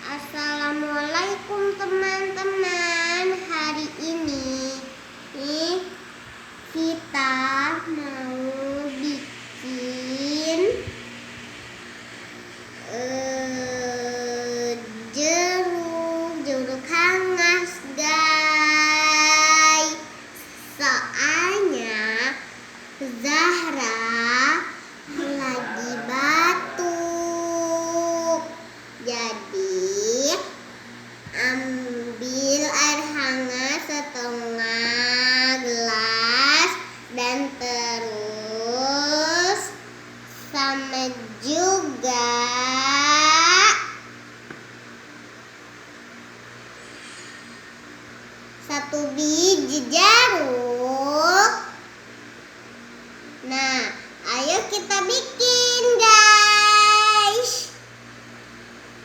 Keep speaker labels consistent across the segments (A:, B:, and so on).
A: Assalamualaikum teman-teman. Hari ini kita mau bikin jeruk hangat, guys. Soalnya Zahra lagi batuk. Jadi ambil air hangat setengah gelas dan terus sama juga satu biji jeruk. Nah, ayo kita bikin, guys.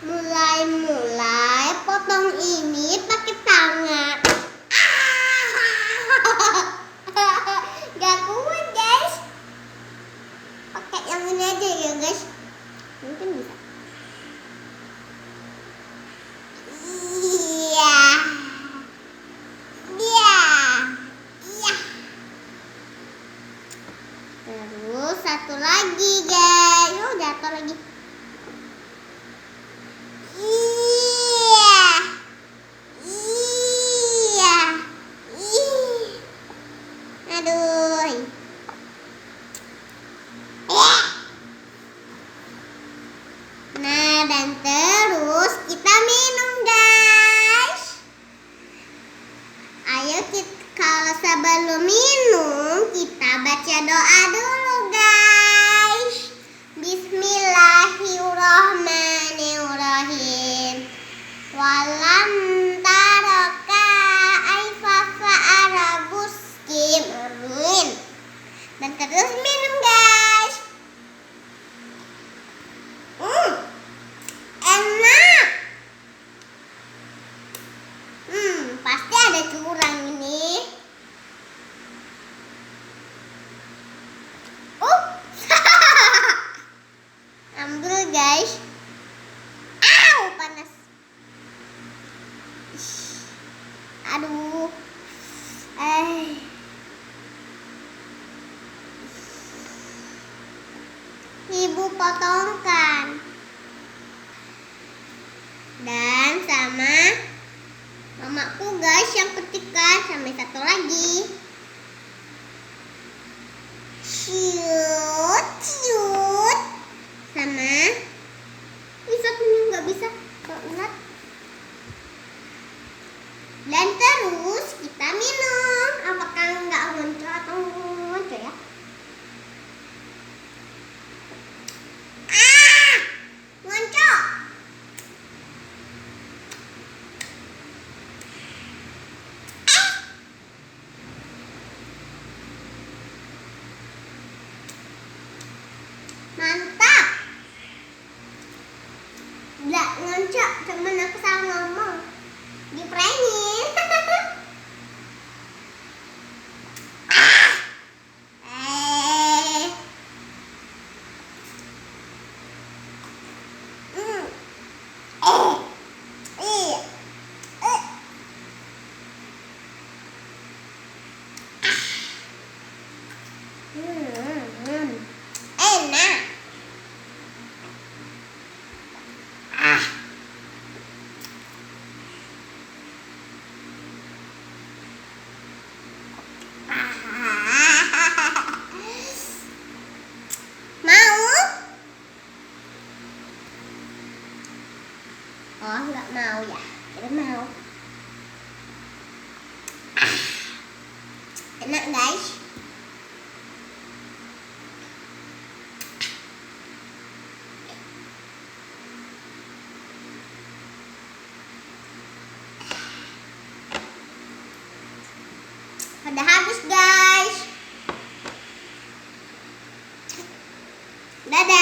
A: Mulai potong ini pakai tangan. Gak kuat, guys. Pakai yang ini aja ya, guys. Mungkin bisa. Iya. Terus satu lagi, guys. Oh, jatuh lagi. Aduh. Nah, dan terus kita minum, guys. Ayo kalau sebelum minum kita baca doa dulu, guys. Bismillahirrahmanirrahim. Walam taraka aifafa arabuskim. Amin. Dan terus minum, guys. Enak. Pasti ada curang ini. Ambil, guys. Panas. Aduh. Ibu potongkan. Dan sama mamaku, guys, yang ketikkan. Sampai satu lagi. Ciut. Sama bisa nggak bisa ingat. Dan terus kita minum. Apakah nggak muncul atau muncul ya? Muncul. Mantap. Nggak ngoncok, cuman aku salah ngomong. Di pranking. Enak. Oh, nggak mau ya? Kita mau. Enak, guys. Udah habis, guys. Dadah.